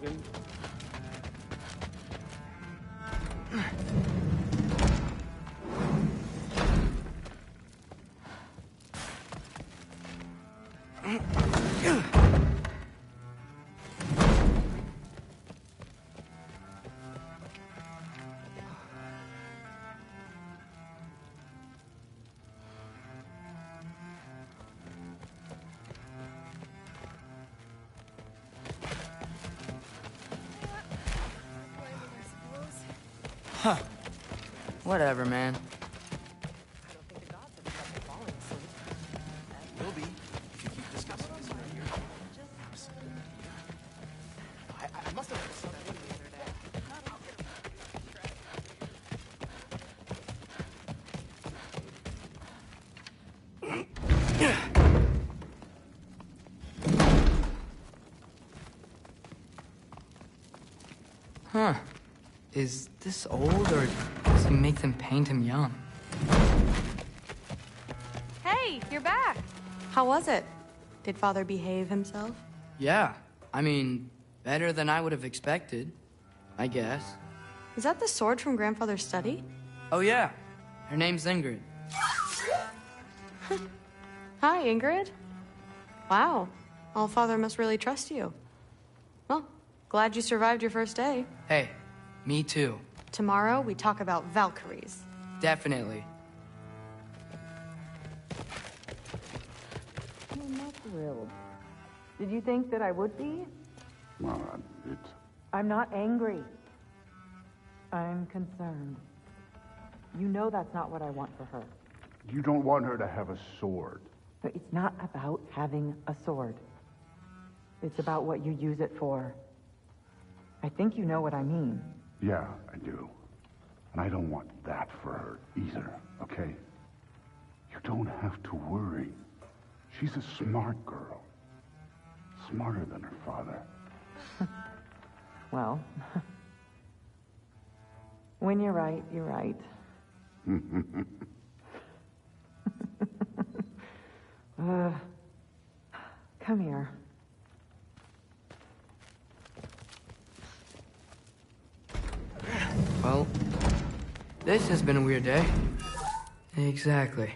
moving. Huh. Whatever, man. I don't think the gods have kept falling asleep. Will be if you keep discussing this right here. I must have missed something the other day. Huh. Is this old, or does he make them paint him young? Hey, you're back. How was it? Did Father behave himself? Yeah. I mean, better than I would have expected, I guess. Is that the sword from Grandfather's study? Oh, yeah. Her name's Ingrid. Hi, Ingrid. Wow. Allfather must really trust you. Well, glad you survived your first day. Hey, me too. Tomorrow, we talk about Valkyries. Definitely. I'm not thrilled. Did you think that I would be? Well, I'm not angry. I'm concerned. You know that's not what I want for her. you don't want her to have a sword. But it's not about having a sword. It's about what you use it for. I think you know what I mean. Yeah, I do. And I don't want that for her either, okay? You don't have to worry. She's a smart girl. Smarter than her father. Well, when you're right, you're right. Come here. Well, this has been a weird day. Exactly.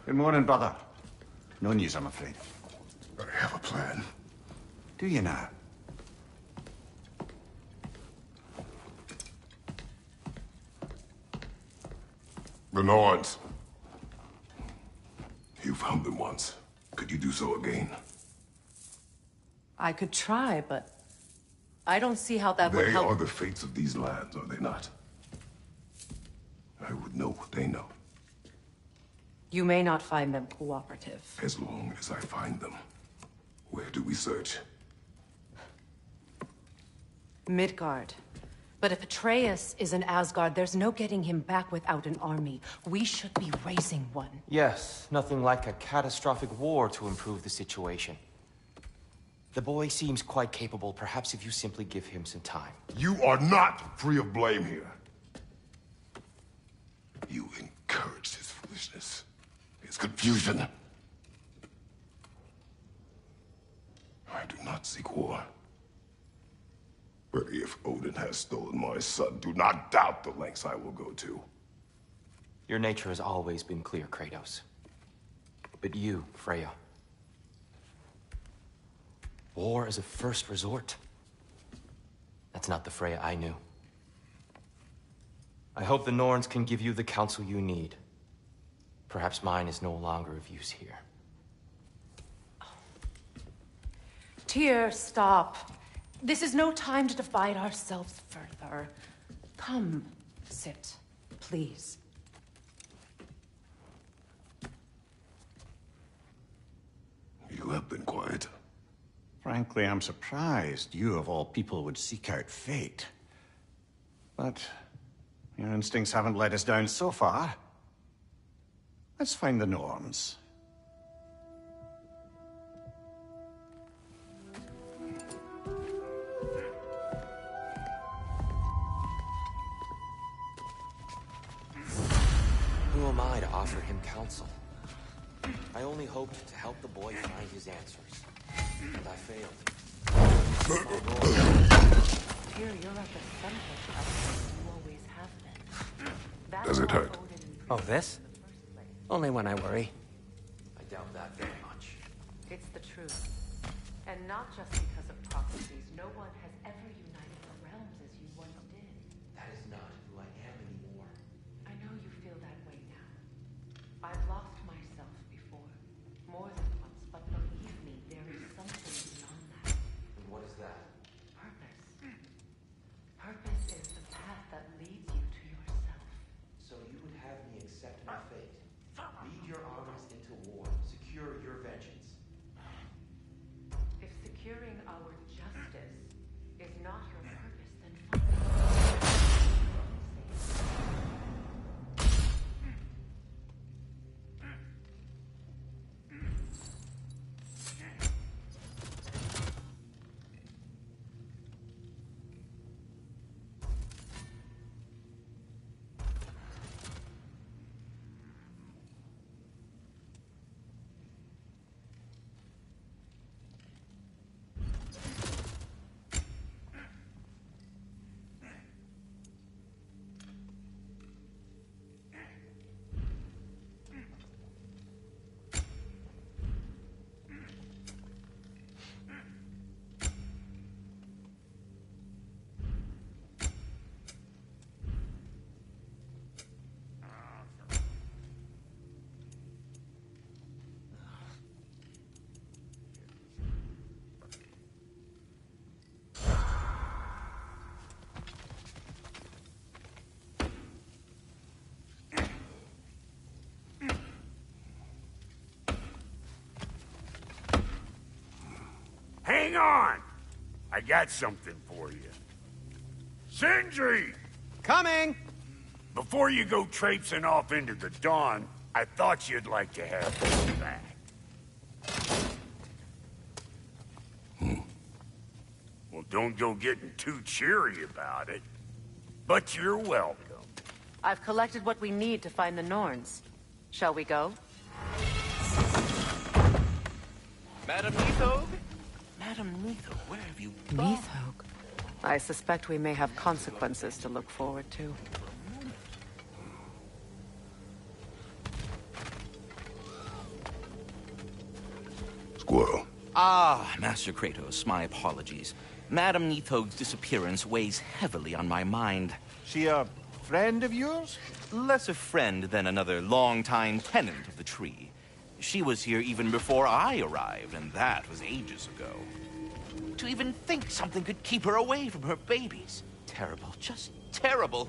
Good morning, brother. No news, I'm afraid. I have a plan. Do you now? The Norns. You found them once. Could you do so again? I could try, but I don't see how that would They help. are the fates of these lands, are they not? I would know what they know, You may not find them cooperative. as long as I find them. Where do we search? Midgard. But if Atreus is in Asgard, there's no getting him back without an army. We should be raising one. Yes, nothing like a catastrophic war to improve the situation. The boy seems quite capable. Perhaps if you simply give him some time. You are not free of blame here. You encouraged his foolishness, his confusion. I do not seek war. But if Odin has stolen my son, do not doubt the lengths I will go to. Your nature has always been clear, Kratos. But you, Freya. War is a first resort. That's not the Freya I knew. I hope the Norns can give you the counsel you need. Perhaps mine is no longer of use here. Tyr, stop. This is no time to divide ourselves further. Come, sit, please. You have been quiet. Frankly, I'm surprised you of all people would seek out fate. But your instincts haven't let us down so far. Let's find the Norns. Who am I to offer him counsel? I only hoped to help the boy find his answers. And I failed. Tyr, you're at the center of what you always have been. That's Does it why hurt? Odin Oh, this? Only when I worry. I doubt that very much. It's the truth. And not just because of prophecies. No one has ever united the realms as you once did. That is not who I am anymore. I know you feel that way now. I've lost myself before. More than once, but believe me, there is something beyond that. And what is that? Purpose. Purpose is the path that leads you to yourself. So you would have me accept my fate, lead your armies into war, secure your vengeance. If securing our justice is not your purpose, then fine. Hang on! I got something for you. Sindri! Coming! Before you go traipsing off into the dawn, I thought you'd like to have this back. Well, don't go getting too cheery about it. But you're welcome. I've collected what we need to find the Norns. Shall we go? Madam Nithog? Madam Nithog, where have you gone? Nithog. I suspect we may have consequences to look forward to. Squirrel. Ah, Master Kratos, my apologies. Madam Nithog's disappearance weighs heavily on my mind. She a friend of yours? Less a friend than another longtime tenant of the tree. She was here even before I arrived, and that was ages ago. To even think something could keep her away from her babies. Terrible, just terrible.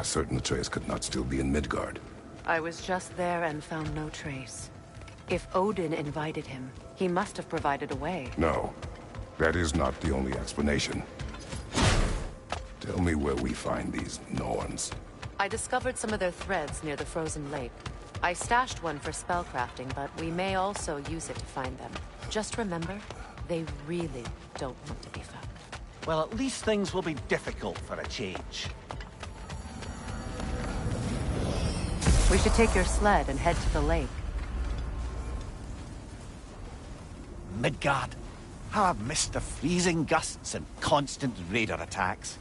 certain Atreus could not still be in Midgard. I was just there and found no trace. If Odin invited him, he must have provided a way. No, that is not the only explanation. Tell me where we find these Norns. I discovered some of their threads near the frozen lake. I stashed one for spellcrafting, but we may also use it to find them. Just remember, they really don't want to be found. Well, at least things will be difficult for a change. We should take your sled and head to the lake. Midgard. How I've missed the freezing gusts and constant raider attacks.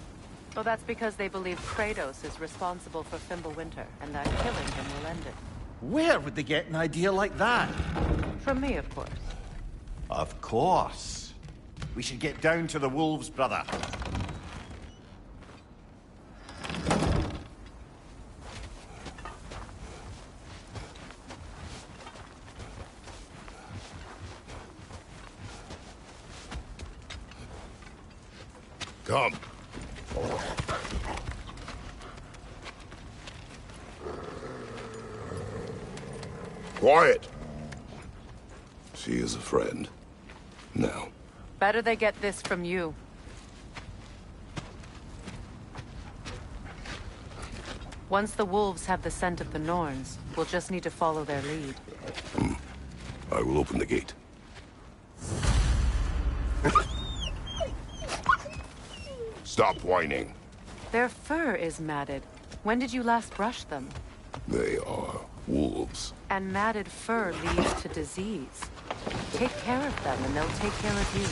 Well, that's because they believe Kratos is responsible for Fimbulwinter, and that killing him will end it. Where would they get an idea like that? From me, of course. Of course. We should get down to the wolves, brother. Come. Quiet. She is a friend. Now. Better they get this from you. Once the wolves have the scent of the Norns, we'll just need to follow their lead. I will open the gate. Stop whining. Their fur is matted. When did you last brush them? They are wolves. And matted fur leads to disease. Take care of them and they'll take care of you.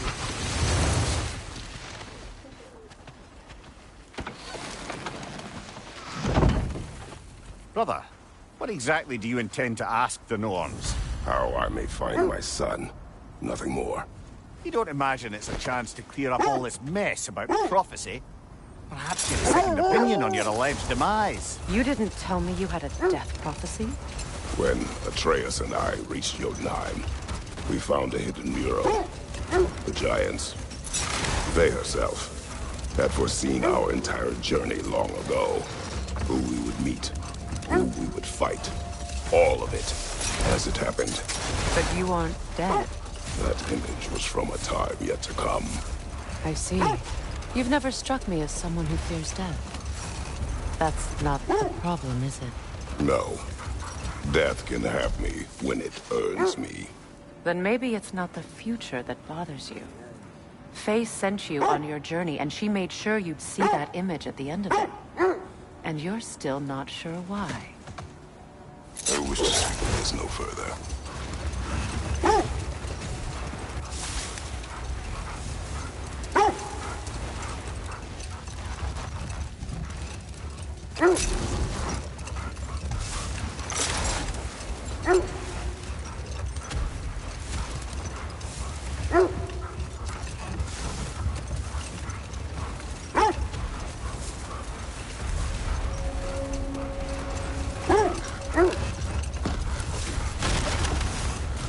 Brother, what exactly do you intend to ask the Norns? How I may find my son. Nothing more. You don't imagine it's a chance to clear up all this mess about prophecy? Perhaps get a second opinion on your alleged demise. You didn't tell me you had a death prophecy? When Atreus and I reached Jotunheim, we found a hidden mural. The giants, they herself, had foreseen our entire journey long ago. Who we would meet, who we would fight. All of it, as it happened. But you aren't dead. That image was from a time yet to come. I see. You've never struck me as someone who fears death. That's not the problem, is it? No. Death can have me when it earns me. Then maybe it's not the future that bothers you. Faye sent you on your journey, and she made sure you'd see that image at the end of it. And you're still not sure why. I wish to speak of this no further.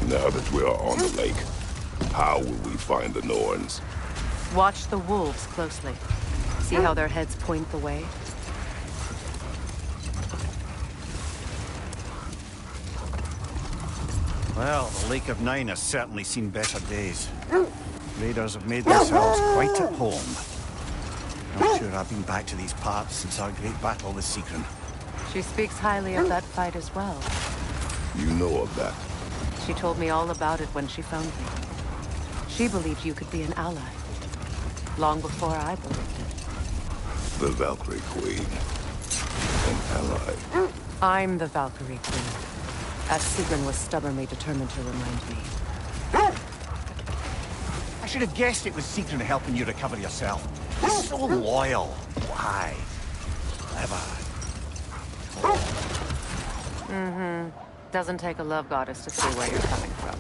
Now that we are on the lake, how will we find the Norns? Watch the wolves closely. See how their heads point the way? Well, the Lake of Nine has certainly seen better days. Raiders have made themselves quite at home. Not sure I've been back to these parts since our great battle with Sigrun. She speaks highly of that fight as well. You know of that? She told me all about it when she found me. She believed you could be an ally. Long before I believed it. The Valkyrie Queen. An ally. I'm the Valkyrie Queen. As Sigrun was stubbornly determined to remind me. I should have guessed it was Sigrun helping you recover yourself. He's so loyal. Why? Clever. Mm-hmm. Doesn't take a love goddess to see where you're coming from.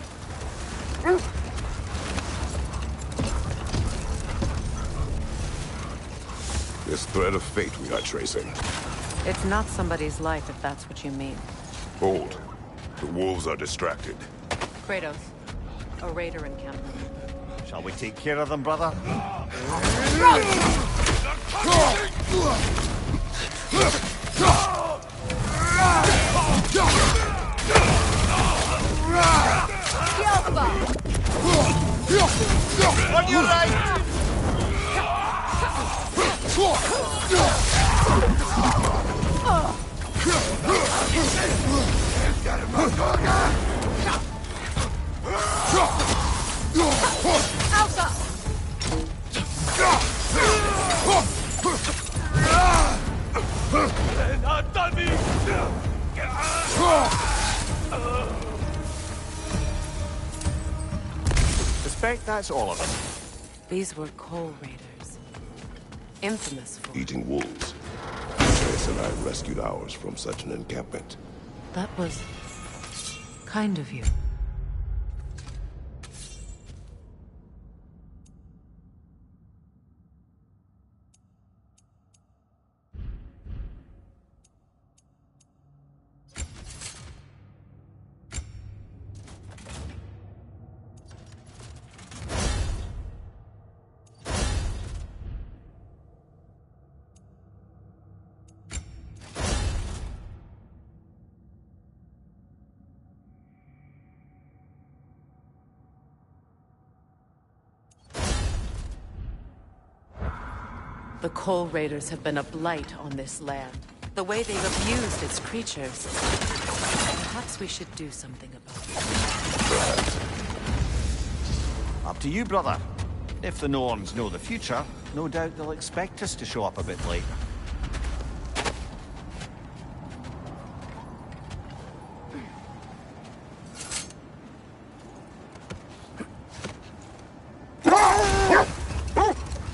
This thread of fate we are tracing. It's not somebody's life, if that's what you mean. Hold. The wolves are distracted. Kratos, a raider encampment. Shall we take care of them, brother? On your right! Suspect that's all of them. These were coal raiders. Infamous for... Eating wolves. Atreus and I rescued ours from such an encampment. That was... kind of you. The Coal Raiders have been a blight on this land. The way they've abused its creatures. Perhaps we should do something about it. Up to you, brother. If the Norns know the future, no doubt they'll expect us to show up a bit late.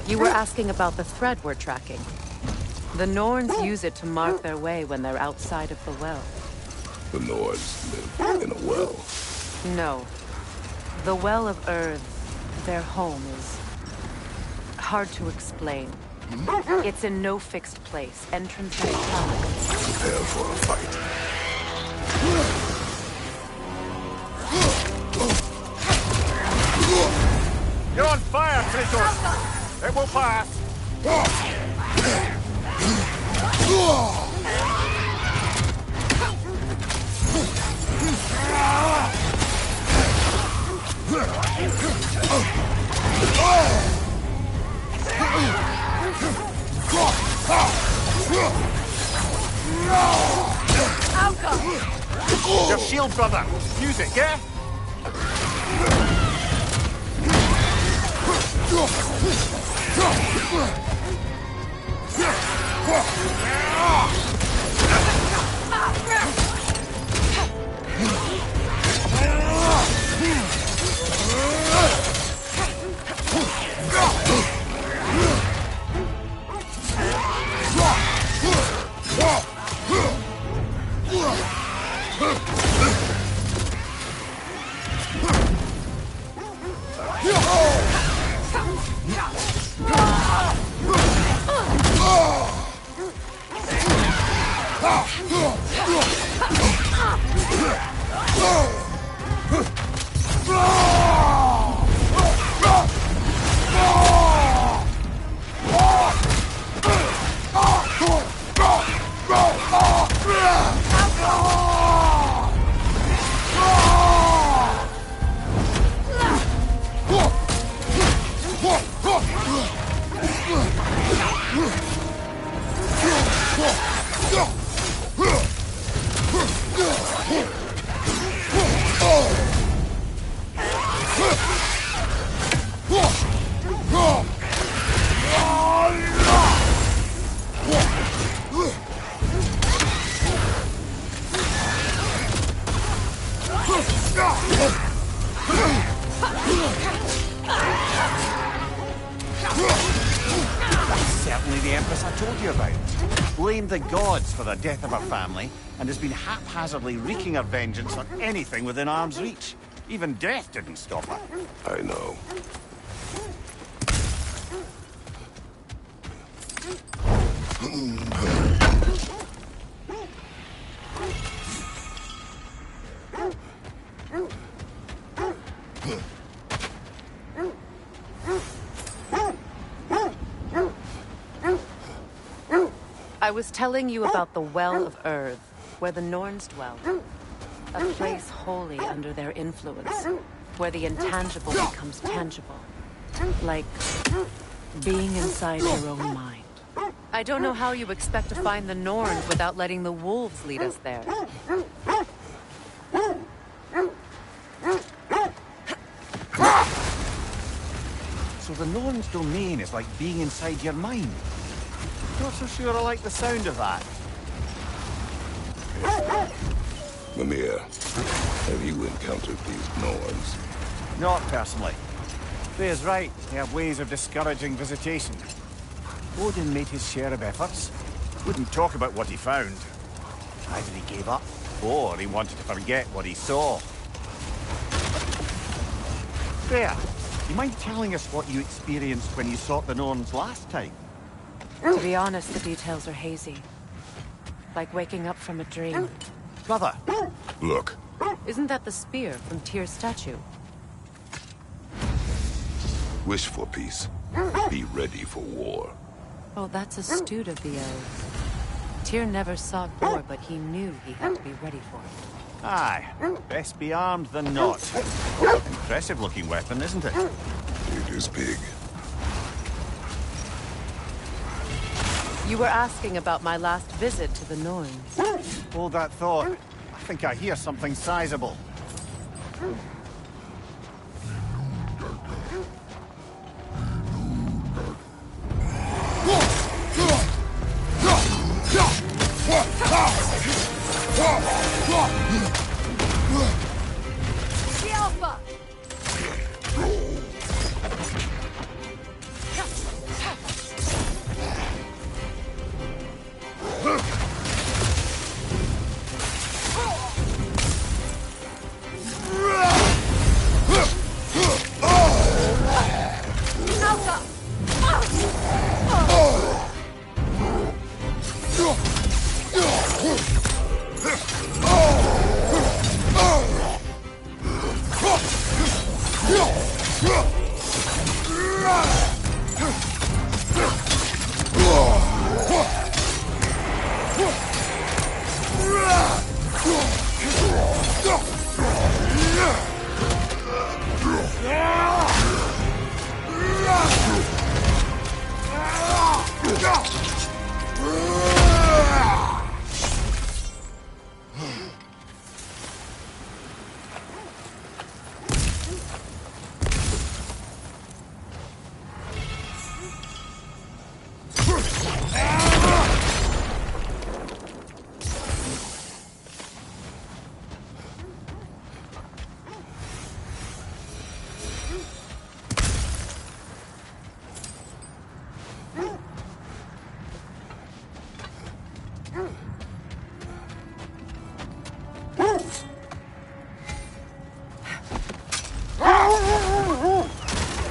You were asking about the thread we're tracking. The Norns use it to mark their way when they're outside of the well. The Nords live in a well. No. The Well of Earth, their home, is hard to explain. It's in no fixed place. Entrance is challenged. Prepare for a fight. You're on fire, Kratos! It will pass! Your shield, brother! Use it, yeah? Certainly the Empress I told you about. Blamed the gods for the death of her family, and has been haphazardly wreaking her vengeance on anything within arm's reach. Even death didn't stop her. I know. I was telling you about the Well of Earth, where the Norns dwell. A place wholly under their influence, where the intangible becomes tangible. Like being inside your own mind. I don't know how you expect to find the Norns without letting the wolves lead us there. So the Norn's domain is like being inside your mind. Not so sure I like the sound of that. Mimir, have you encountered these Norns? Not personally. Freya's right, they have ways of discouraging visitation. Odin made his share of efforts. Wouldn't talk about what he found. Either he gave up, or he wanted to forget what he saw. Freya, you mind telling us what you experienced when you sought the Norns last time? To be honest, the details are hazy. Like waking up from a dream. Brother! Look. Isn't that the spear from Tyr's statue? Wish for peace. Be ready for war. Oh, that's astute of the elves. Tyr never sought war, but he knew he had to be ready for it. Aye. Best be armed than not. Impressive looking weapon, isn't it? It is big. You were asking about my last visit to the Norns. Hold that thought. I think I hear something sizable.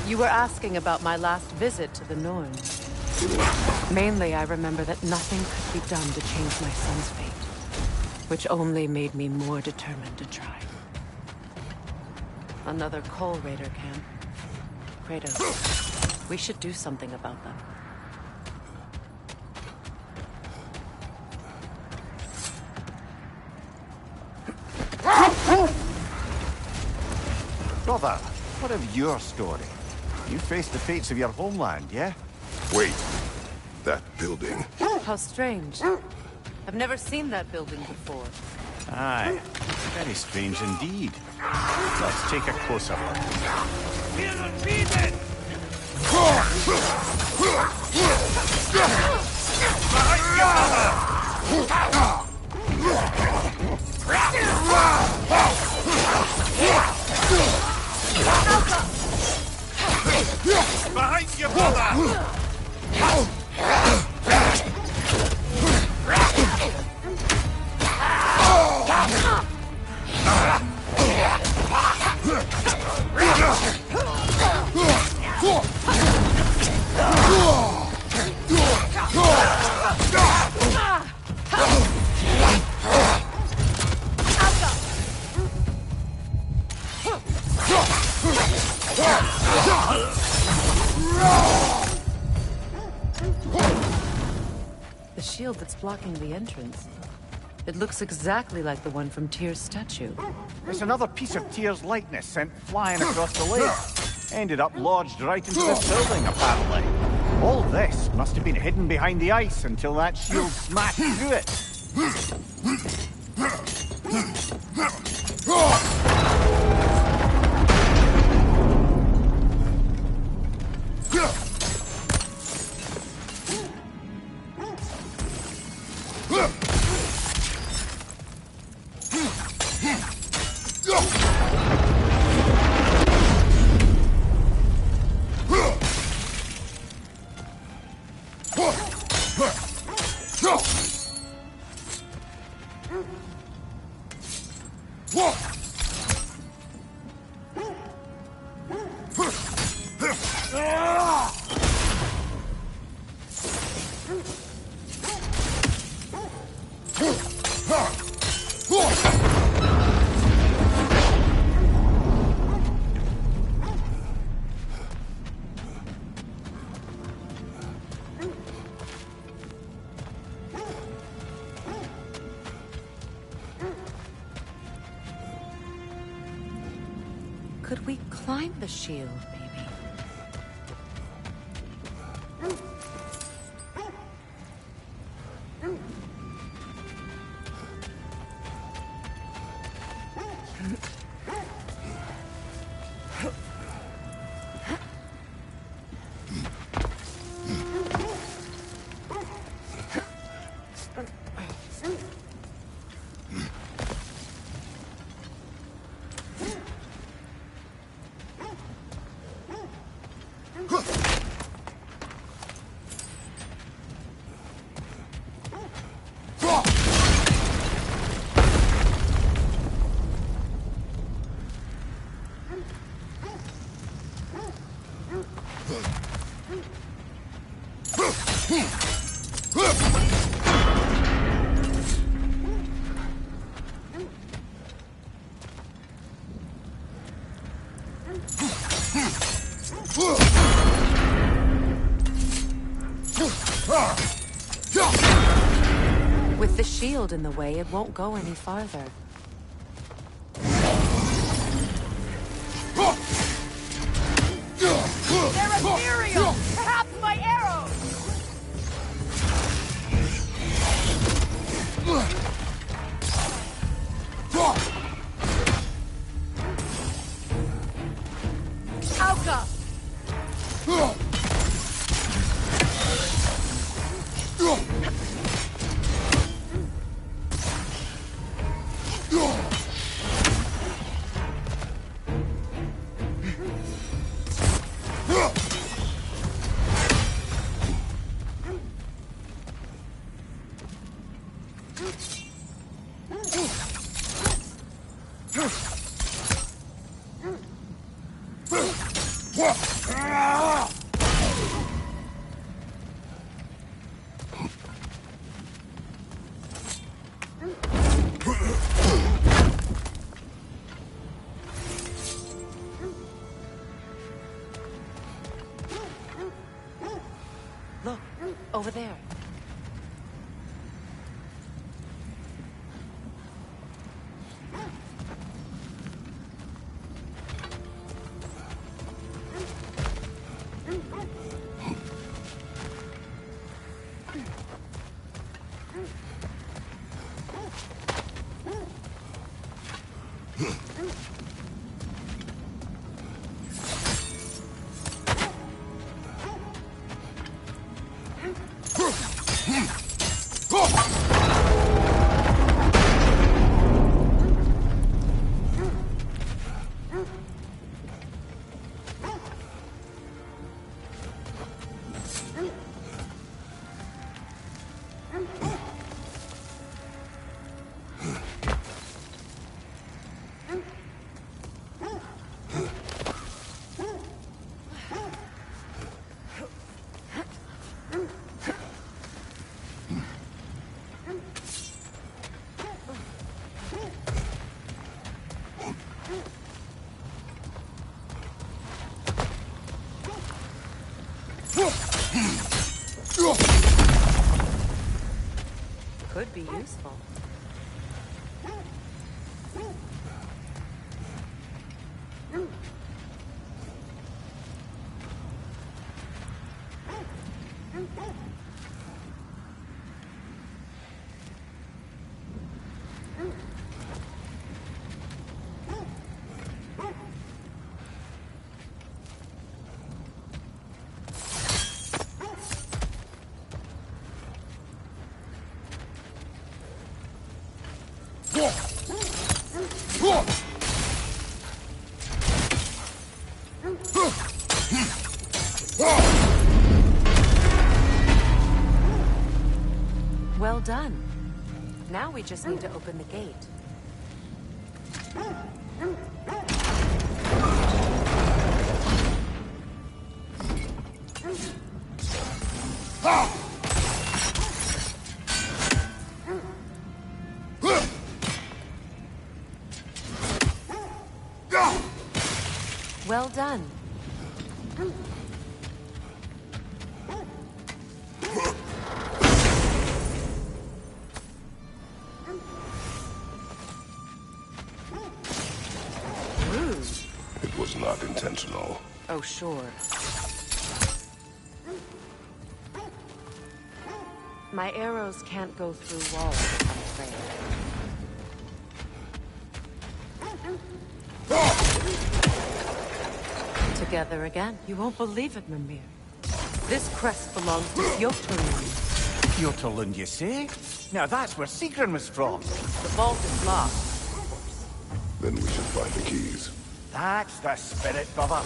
You were asking about my last visit to the Norns. Mainly, I remember that nothing could be done to change my son's fate, which only made me more determined to try. Another Coal Raider camp. Kratos, we should do something about them. Brother, what of your story? You faced the fates of your homeland, yeah? Wait. That building. How strange. I've never seen that building before. Aye. Very strange indeed. Let's take a closer look. Behind you, brother! The shield that's blocking the entrance. It looks exactly like the one from Tyr's statue. It's another piece of Tyr's likeness sent flying across the lake. Ended up lodged right into this building, apparently. All this must have been hidden behind the ice until that shield smashed through it. Could we climb the shield, maybe? With the shield in the way, it won't go any farther. They're ethereal! Perhaps my arrows! Alka! Look, over there. could be useful. Well done. Now we just need to open the gate. Well done. It was not intentional. Oh, sure. My arrows can't go through walls, I'm afraid. Together again. You won't believe it, Mimir. This crest belongs to Fjoturlund. Fjoturlund, you say? Now that's where Sigrun was from. The vault is locked. Then we should find the keys. That's the spirit, brother.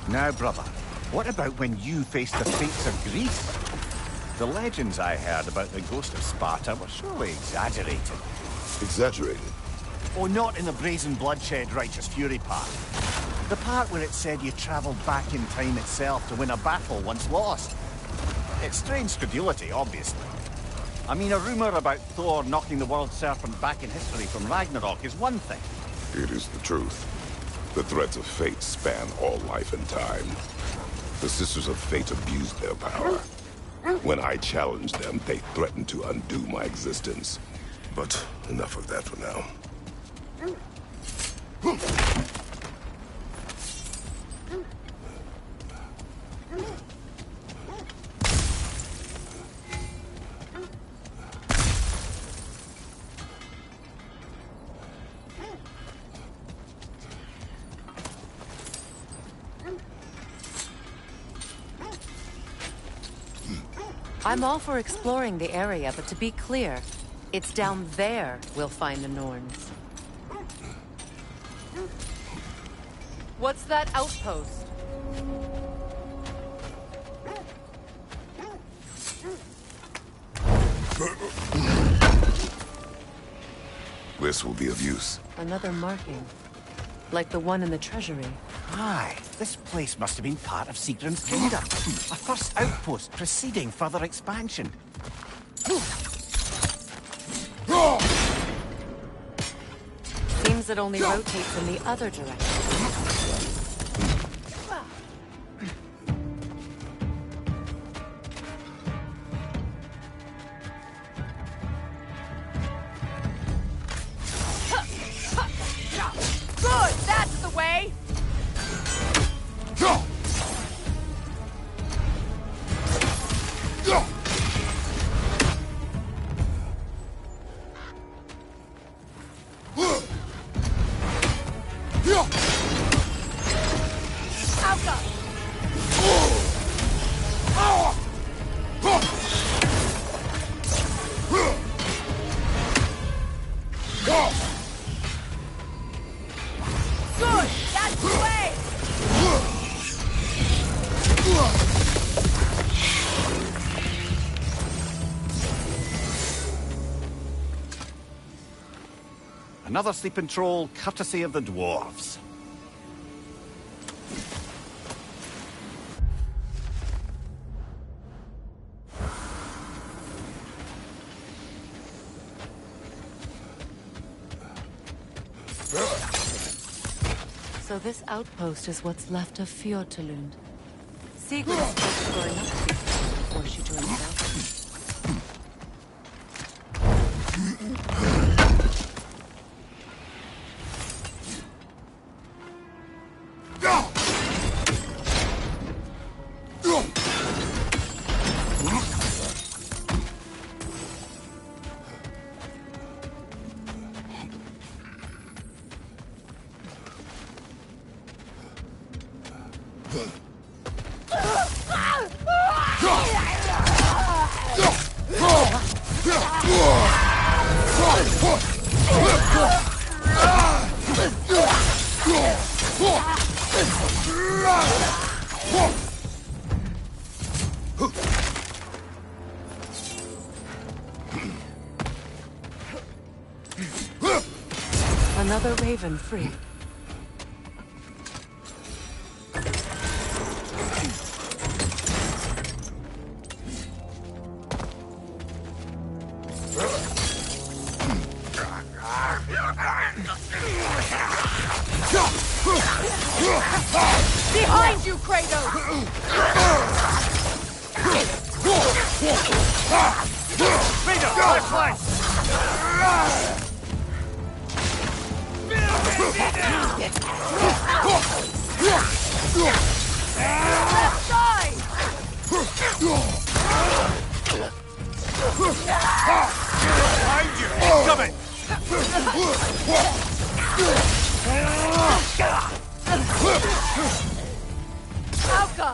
Now, brother, what about when you faced the fates of Greece? The legends I heard about the ghost of Sparta were surely exaggerated. Exaggerated? Oh, not in the brazen bloodshed righteous fury part. The part where it said you travelled back in time itself to win a battle once lost. It's strange credulity, obviously. I mean, a rumour about Thor knocking the world serpent back in history from Ragnarok is one thing. It is the truth. The threads of fate span all life and time. The Sisters of Fate abused their power. When I challenged them, they threatened to undo my existence. But enough of that for now. I'm all for exploring the area, but to be clear, it's down there we'll find the Norns. What's that outpost? This will be of use. Another marking. Like the one in the treasury. Aye, this place must have been part of Sigrun's kingdom. A first outpost preceding further expansion. Seems it only rotates in the other direction. Good! That's the way! Good! That's the way! Another sleeping troll, courtesy of the dwarves. So this outpost is what's left of Fjordtalund. Sigrid spoke to her enough before she joined Valkyrie. Another raven free. Behind you, Kratos! Rita, left flank! Left side! Behind you! Coming! Alka!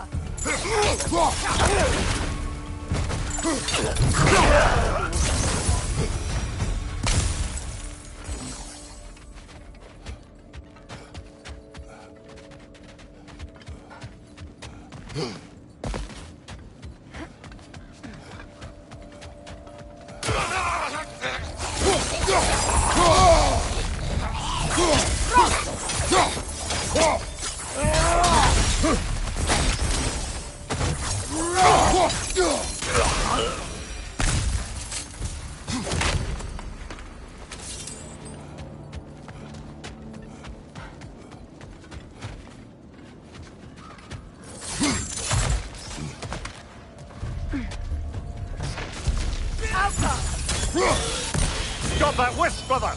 Got that wisp, brother!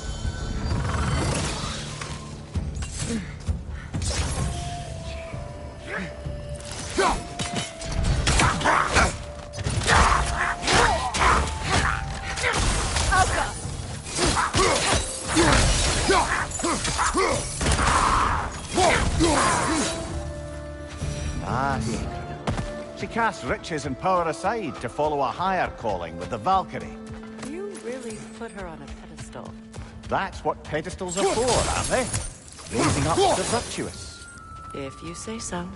Ah, she casts riches and power aside to follow a higher calling with the Valkyrie. You really put her on a pedestal. That's what pedestals are for, aren't they? Raising up the virtuous. If you say so.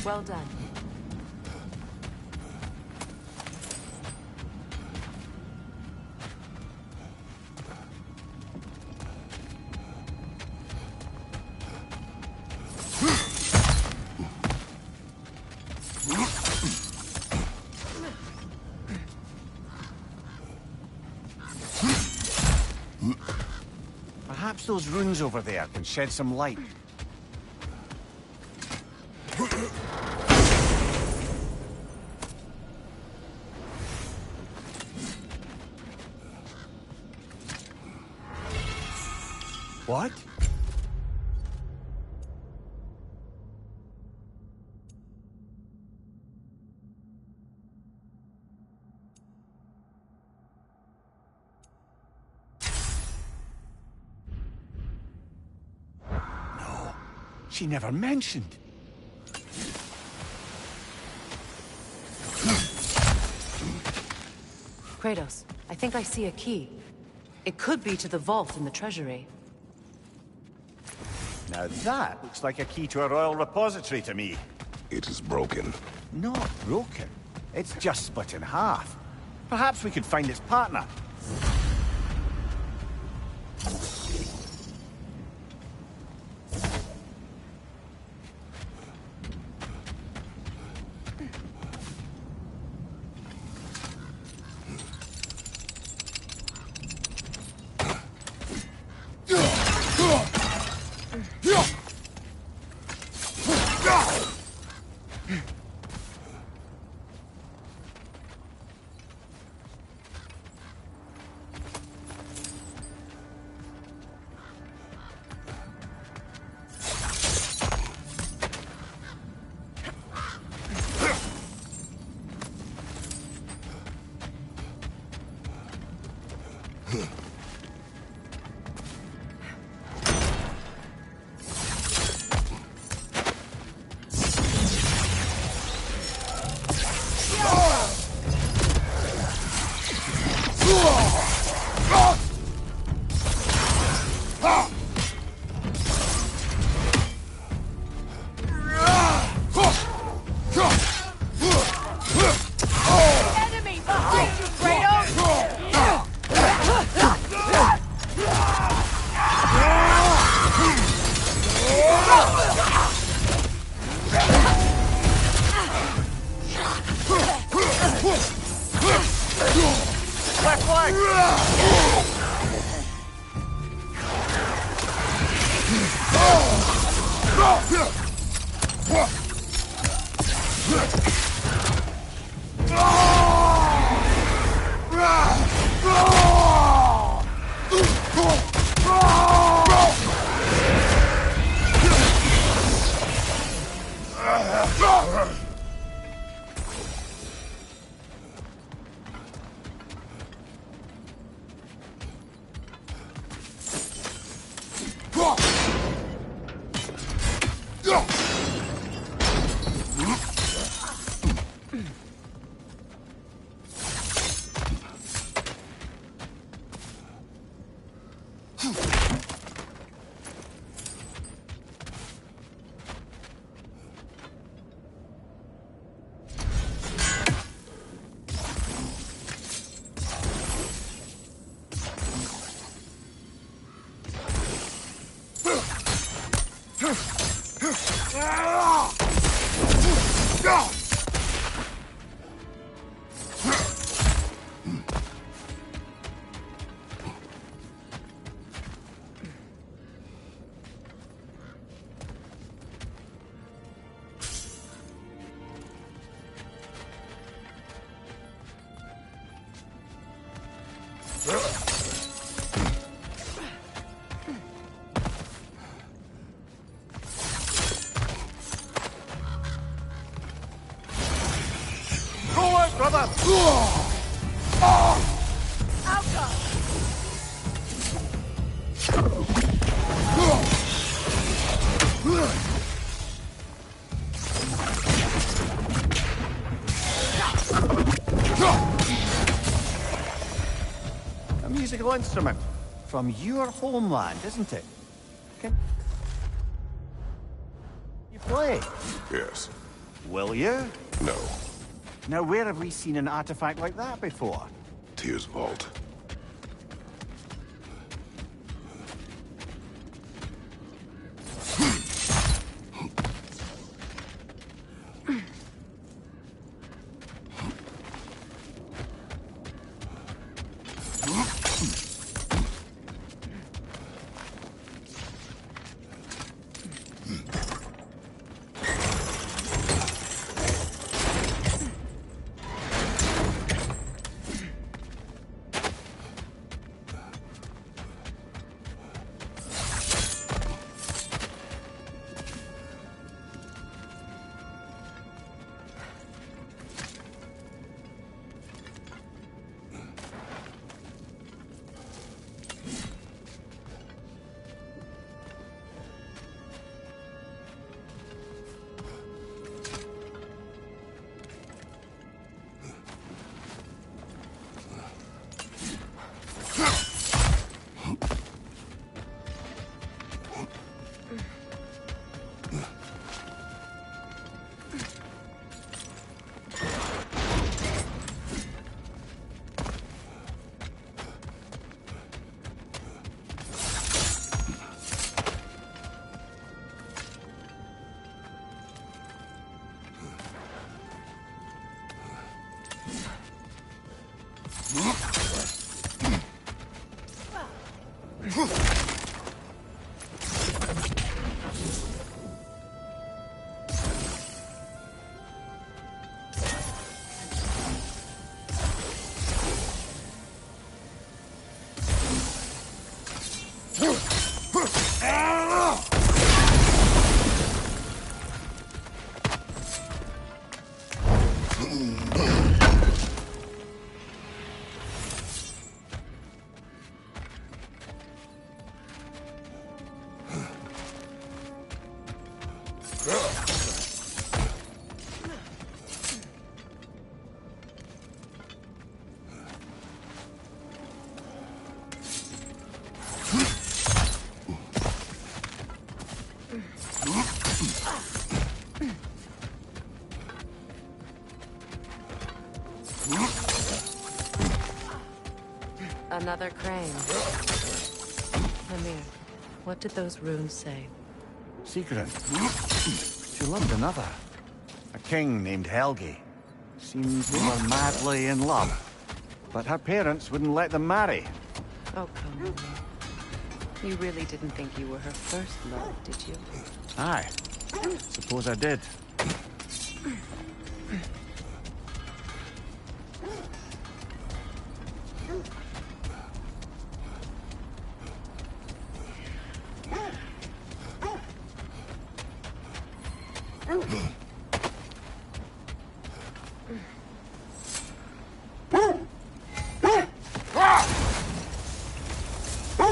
Well done. Perhaps those runes over there can shed some light. What? No, she never mentioned. Kratos, I think I see a key. It could be to the vault in the treasury. Now that looks like a key to a royal repository to me. It is broken. Not broken. It's just split in half. Perhaps we could find its partner. A musical instrument from your homeland, isn't it? Can you play? Yes. Will you? No. Now, where have we seen an artifact like that before? Tyr's vault. Another crane. Mimir, what did those runes say? Secret. She loved another. A king named Helgi. Seems they were madly in love. But her parents wouldn't let them marry. Oh, come on. You really didn't think you were her first love, did you? Aye. Suppose I did.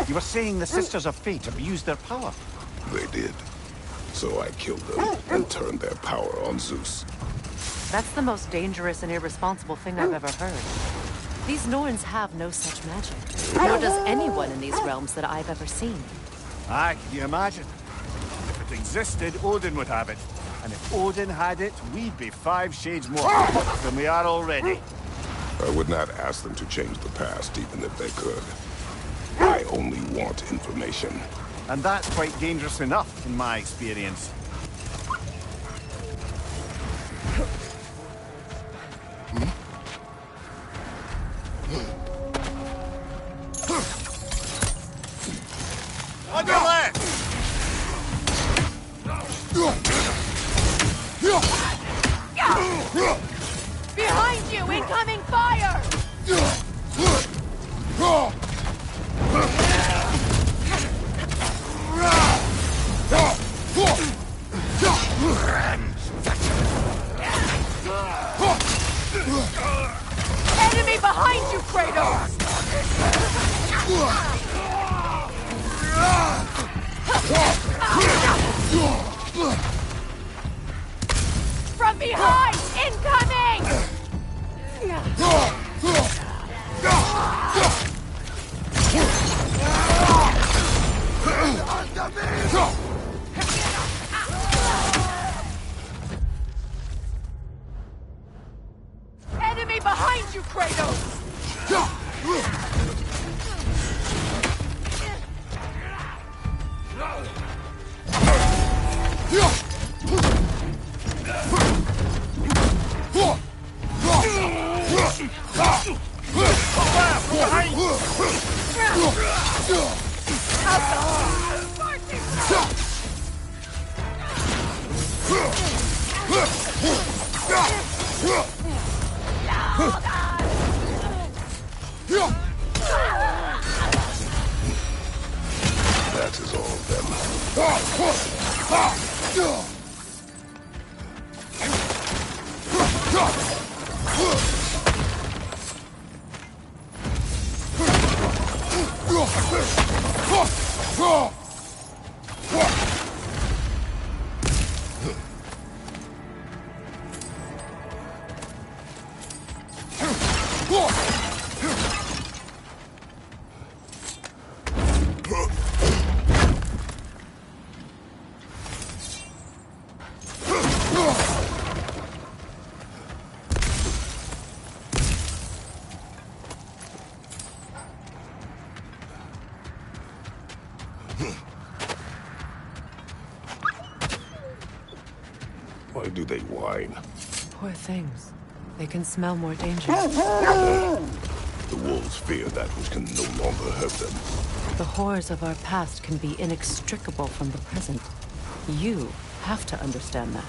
You were saying the Sisters of Fate abused their power? They did. So I killed them and turned their power on Zeus. That's the most dangerous and irresponsible thing I've ever heard. These Norns have no such magic. Nor does anyone in these realms that I've ever seen. Aye, can you imagine? If it existed, Odin would have it. And if Odin had it, we'd be 5 shades more than we are already. I would not ask them to change the past, even if they could. I only want information. And that's quite dangerous enough, in my experience. On your left! Behind you! Incoming fire! Enemy behind you, Kratos! From behind! Incoming! Enemy behind you, Kratos! That is all of them. Why do they whine? Poor things. They can smell more danger. The wolves fear that which can no longer hurt them. The horrors of our past can be inextricable from the present. You have to understand that.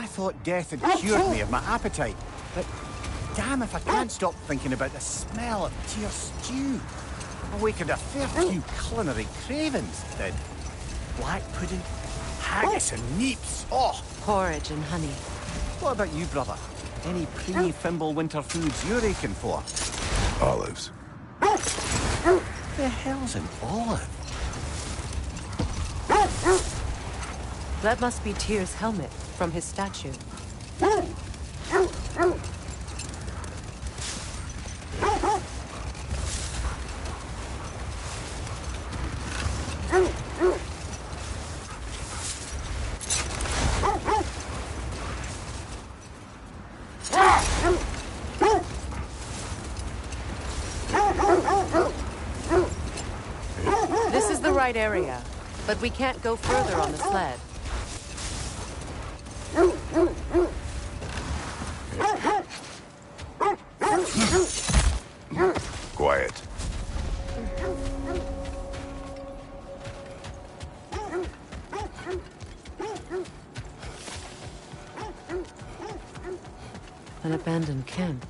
I thought death had cured me of my appetite, but damn if I can't stop thinking about the smell of Tyr stew. Awakened a fair few culinary cravings, did. Black pudding, haggis and neeps, oh! Porridge and honey. What about you, brother? Any pre-Fimbulwinter foods you're aching for? Olives. The hell's an olive? That must be Tyr's helmet from his statue. This is the right area, but we can't go further on the sled. Quiet. An abandoned camp.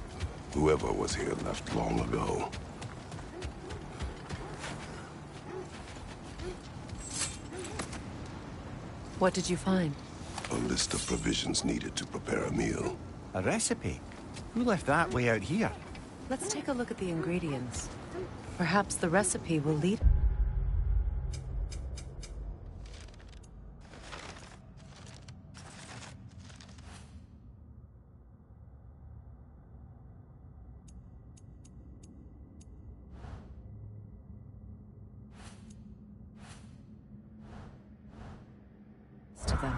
Whoever was here left long ago. What did you find? A list of provisions needed to prepare a meal. A recipe? Who left that way out here? Let's take a look at the ingredients. Perhaps the recipe will lead... to them.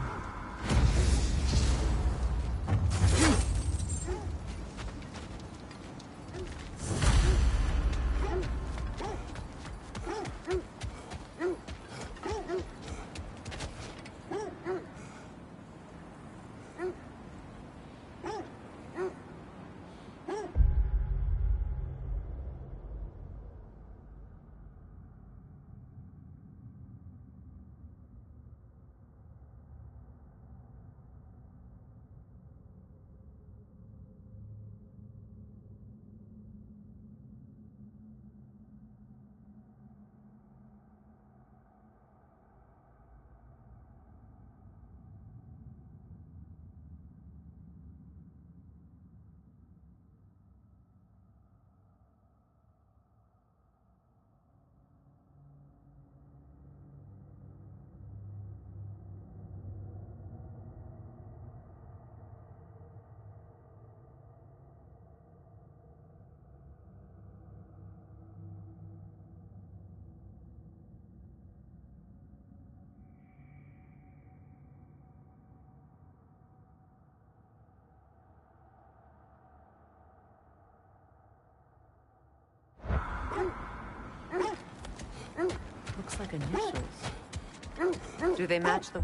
Looks like initials. Do they match the...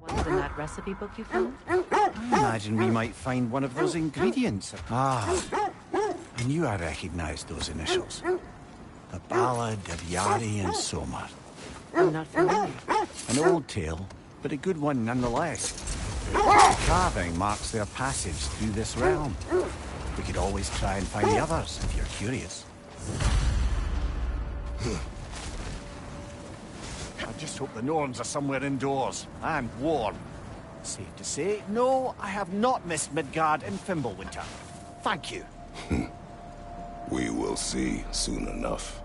ones in that recipe book you found? I imagine we might find one of those ingredients. Ah, I knew I recognized those initials. The Ballad of Yari and Somar. I'm not familiar. An old tale, but a good one nonetheless. The carving marks their passage through this realm. We could always try and find the others, if you're curious. I just hope the Norns are somewhere indoors, and warm. Safe to say, no, I have not missed Midgard in Fimbulwinter. Thank you. We will see soon enough.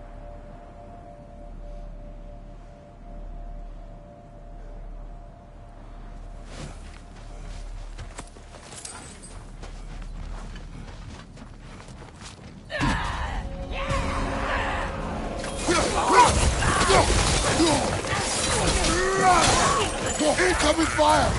Incoming fire!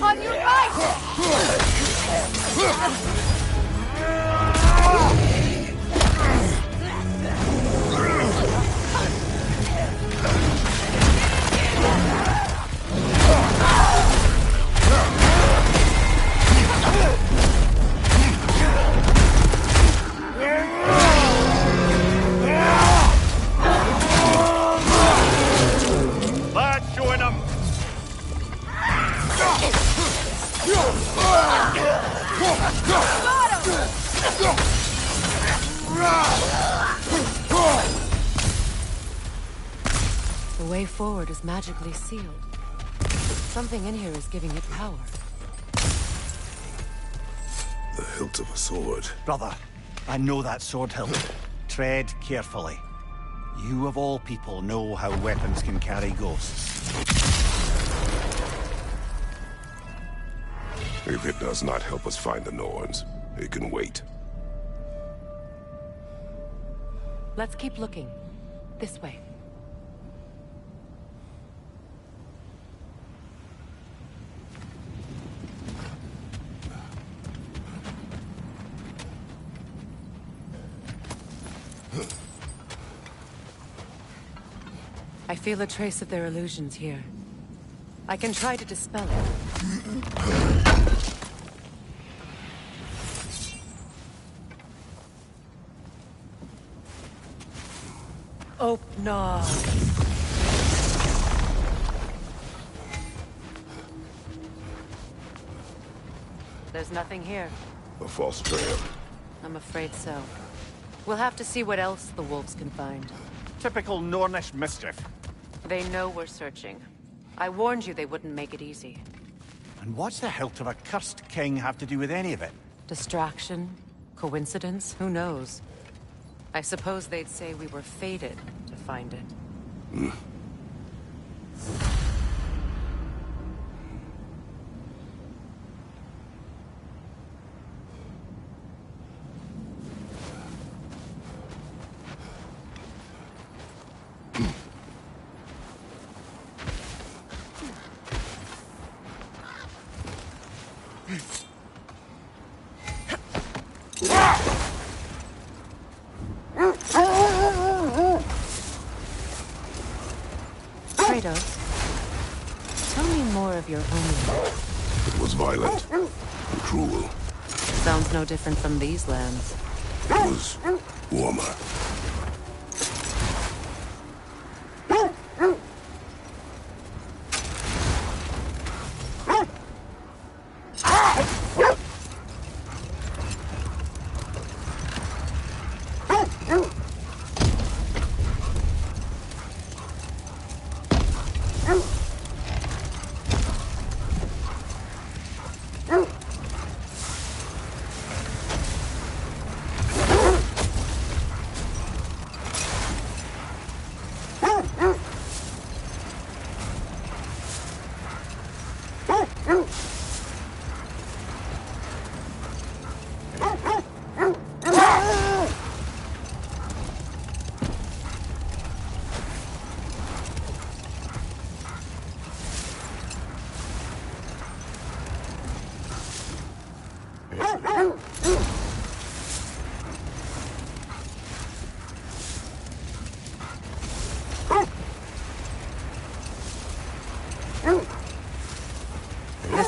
On your right! Lad, join him! The way forward is magically sealed. Something in here is giving it power. The hilt of a sword. Brother, I know that sword hilt. Tread carefully. You of all people know how weapons can carry ghosts. If it does not help us find the Norns, it can wait. Let's keep looking. This way. I feel a trace of their illusions here. I can try to dispel it. Oh, no. There's nothing here. A false trail. I'm afraid so. We'll have to see what else the wolves can find. Typical Nornish mischief. They know we're searching. I warned you they wouldn't make it easy. And what's the hilt of a cursed king have to do with any of it? Distraction? Coincidence? Who knows? I suppose they'd say we were fated to find it. Kratos, tell me more of your own. It was violent and cruel. Sounds no different from these lands. It was warmer.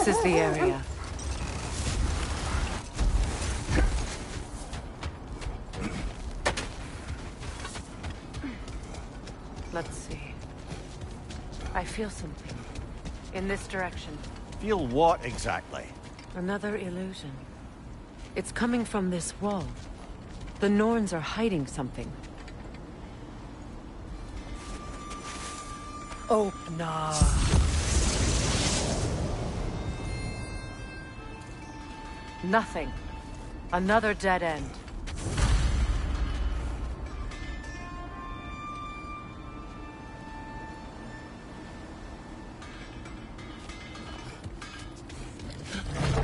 This is the area. Let's see. I feel something. In this direction. Feel what exactly? Another illusion. It's coming from this wall. The Norns are hiding something. Oh, no. Nothing. Another dead end.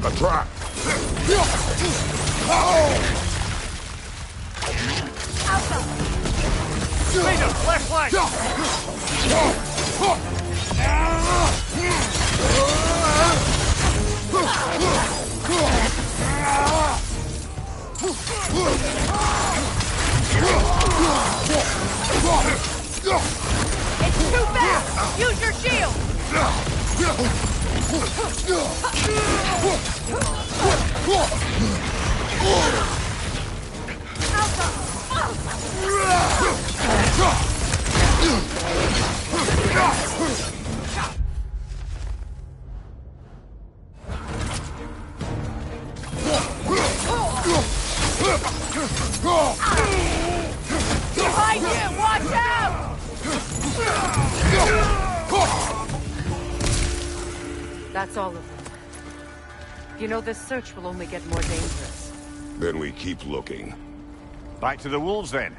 A trap! Leader, left flank! It's too fast! Use your shield! Behind you! Watch out! That's all of them. You know, this search will only get more dangerous. Then we keep looking. Back to the wolves, then.